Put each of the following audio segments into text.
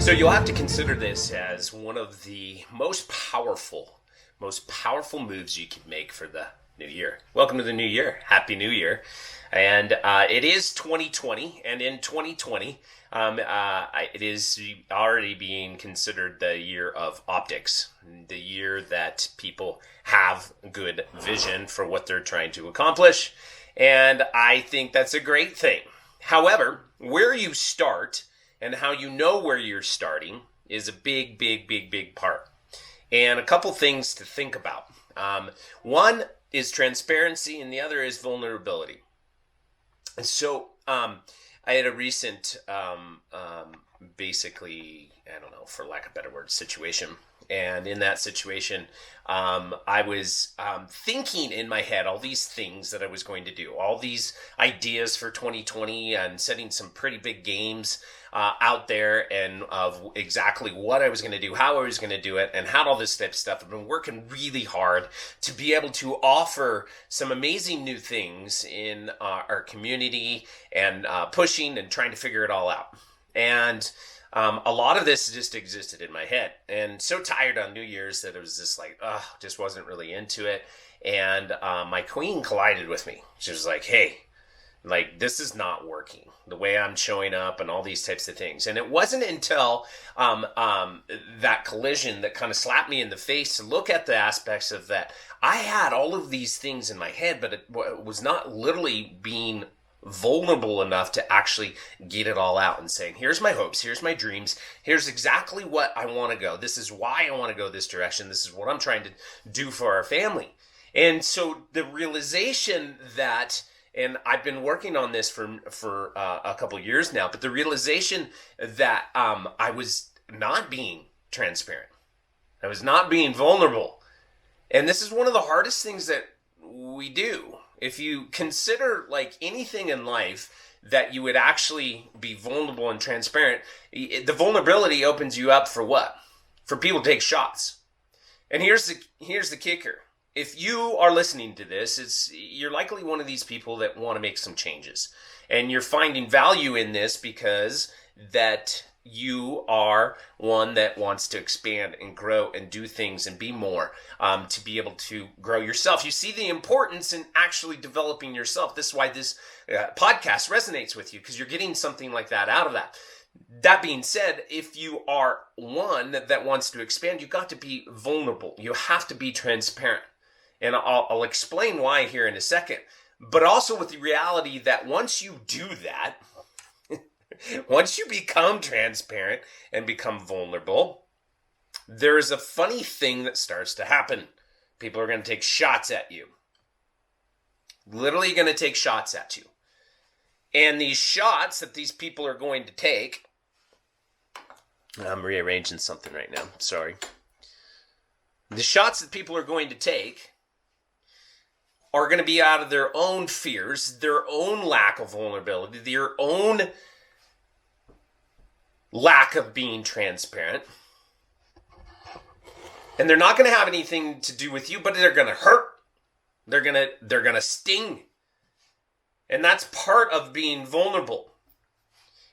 So you'll have to consider this as one of the most powerful moves you can make for the new year. Welcome to the new year. Happy New Year. And it is 2020, and in 2020, it is already being considered the year of optics, the year that people have good vision for what they're trying to accomplish. And I think that's a great thing. However, where you start and how you know where you're starting is a big part. And a couple things to think about. One is transparency, and the other is vulnerability. And so I had a recent, basically, I don't know, for lack of a better word, situation. And in that situation, I was thinking in my head all these things that I was going to do, all these ideas for 2020, and setting some pretty big games out there, and of exactly what I was going to do, how I was going to do it, and how all this type of stuff. I've been working really hard to be able to offer some amazing new things in our community, and pushing and trying to figure it all out. And a lot of this just existed in my head, and so tired on New Year's that it was just like, just wasn't really into it. And my queen collided with me. She was like, hey, like, this is not working, the way I'm showing up and all these types of things. And it wasn't until that collision that kind of slapped me in the face to look at the aspects of that. I had all of these things in my head, but it was not literally being vulnerable enough to actually get it all out and saying, here's my hopes, here's my dreams, here's exactly what I want to go. This is why I want to go this direction. This is what I'm trying to do for our family. And so the realization that, and I've been working on this for a couple years now, but the realization that I was not being transparent. I was not being vulnerable. And this is one of the hardest things that we do. If you consider like anything in life that you would actually be vulnerable and transparent, the vulnerability opens you up for what? For people to take shots. And here's the kicker. If you are listening to this, you're likely one of these people that want to make some changes. And you're finding value in this because that you are one that wants to expand and grow and do things and be more, to be able to grow yourself. You see the importance in actually developing yourself. This is why this podcast resonates with you, because you're getting something like that out of that. That being said, if you are one that wants to expand, you've got to be vulnerable. You have to be transparent. And I'll explain why here in a second. But also with the reality that once you do that, once you become transparent and become vulnerable, there's a funny thing that starts to happen. People are going to take shots at you. Literally going to take shots at you. And these shots that these people are going to take, I'm rearranging something right now, sorry. The shots that people are going to take are going to be out of their own fears, their own lack of vulnerability, their own lack of being transparent. And they're not going to have anything to do with you, but they're going to hurt. They're going to sting. And that's part of being vulnerable.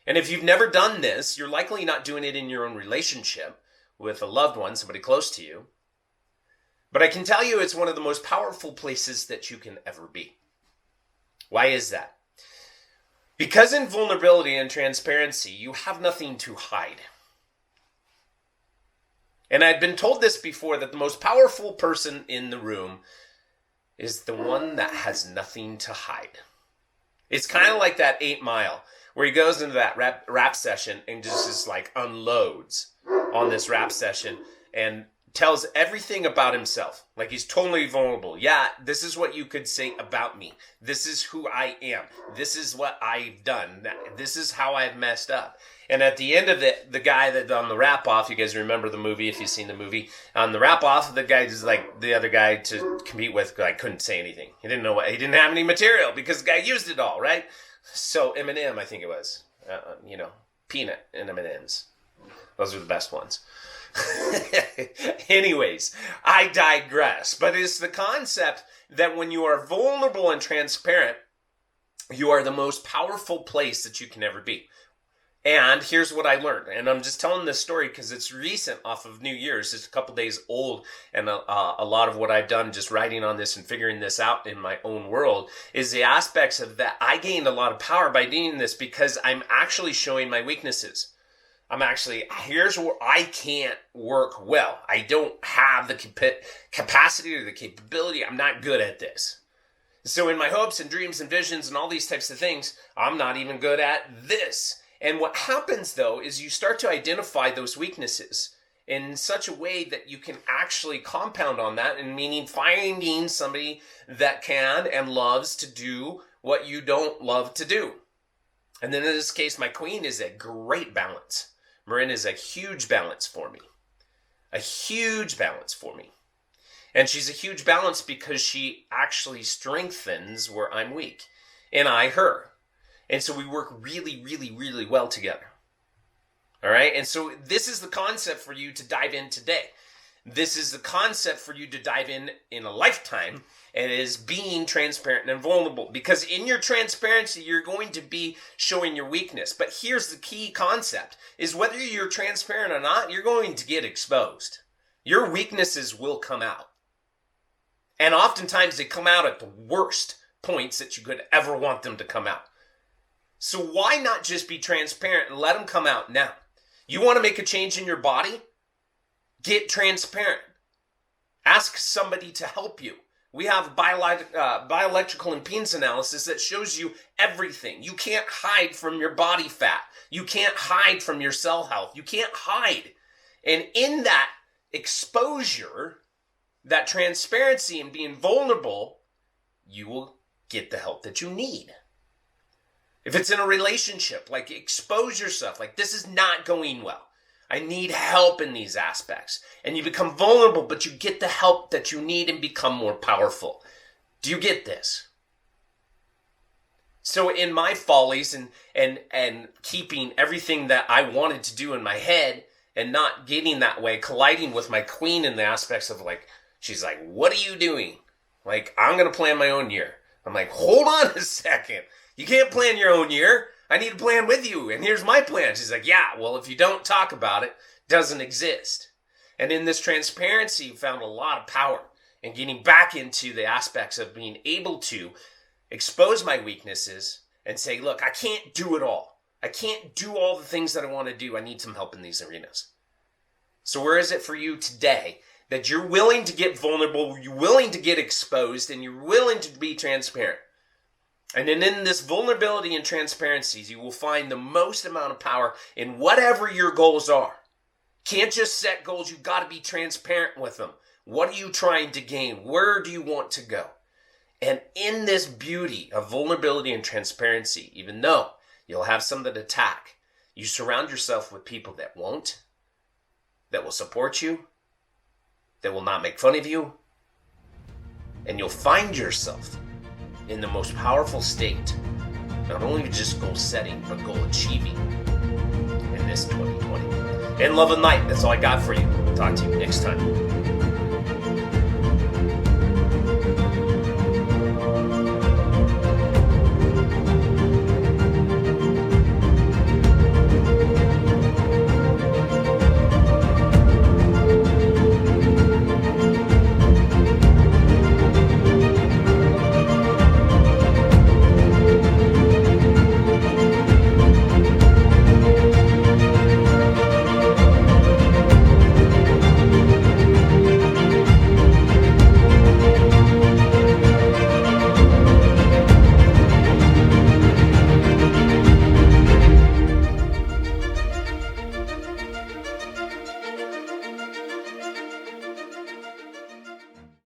And if you've never done this, you're likely not doing it in your own relationship with a loved one, somebody close to you. But I can tell you it's one of the most powerful places that you can ever be. Why is that? Because in vulnerability and transparency, you have nothing to hide. And I'd been told this before, that the most powerful person in the room is the one that has nothing to hide. It's kind of like that 8 Mile, where he goes into that rap session and just like unloads on this rap session and tells everything about himself. Like he's totally vulnerable. Yeah, this is what you could say about me. This is who I am. This is what I've done. This is how I've messed up. And at the end of it, the guy that on the wrap off, you guys remember the movie if you've seen the movie, on the wrap off, the guy just like the other guy to compete with, like couldn't say anything. He didn't have any material because the guy used it all, right? So Eminem, I think it was, peanut and M&Ms. Those are the best ones. Anyways, I digress. But it's the concept that when you are vulnerable and transparent, you are the most powerful place that you can ever be. And here's what I learned. And I'm just telling this story because it's recent off of New Year's. It's a couple days old. And a lot of what I've done just writing on this and figuring this out in my own world is the aspects of that. I gained a lot of power by doing this because I'm actually showing my weaknesses. Here's where I can't work well. I don't have the capacity or the capability. I'm not good at this. So in my hopes and dreams and visions and all these types of things, I'm not even good at this. And what happens, though, is you start to identify those weaknesses in such a way that you can actually compound on that, and meaning finding somebody that can and loves to do what you don't love to do. And then in this case, my queen is a great balance. Marin is a huge balance for me. A huge balance for me. And she's a huge balance because she actually strengthens where I'm weak. And I her. And so we work really, really, really well together. All right? And so this is the concept for you to dive in today. This is the concept for you to dive in a lifetime. And it is being transparent and vulnerable. Because in your transparency, you're going to be showing your weakness. But here's the key concept, is whether you're transparent or not, you're going to get exposed. Your weaknesses will come out. And oftentimes they come out at the worst points that you could ever want them to come out. So why not just be transparent and let them come out now? You want to make a change in your body? Get transparent. Ask somebody to help you. We have bioelectrical impedance analysis that shows you everything. You can't hide from your body fat. You can't hide from your cell health. You can't hide. And in that exposure, that transparency and being vulnerable, you will get the help that you need. If it's in a relationship, like expose yourself, like this is not going well. I need help in these aspects. And you become vulnerable, but you get the help that you need and become more powerful. Do you get this? So in my follies and keeping everything that I wanted to do in my head and not getting that way, colliding with my queen in the aspects of like, she's like, what are you doing? Like, I'm going to plan my own year. I'm like, hold on a second. You can't plan your own year. I need to plan with you. And here's my plan. She's like, yeah, well, if you don't talk about it, it doesn't exist. And in this transparency, you found a lot of power in getting back into the aspects of being able to expose my weaknesses and say, look, I can't do it all. I can't do all the things that I want to do. I need some help in these arenas. So where is it for you today that you're willing to get vulnerable, you're willing to get exposed, and you're willing to be transparent? And then in this vulnerability and transparency, you will find the most amount of power in whatever your goals are. Can't just set goals. You've got to be transparent with them. What are you trying to gain? Where do you want to go? And in this beauty of vulnerability and transparency, even though you'll have some that attack, you surround yourself with people that won't, that will support you, that will not make fun of you, and you'll find yourself in the most powerful state, not only just goal setting, but goal achieving in this 2020. And love and light, that's all I got for you. Talk to you next time.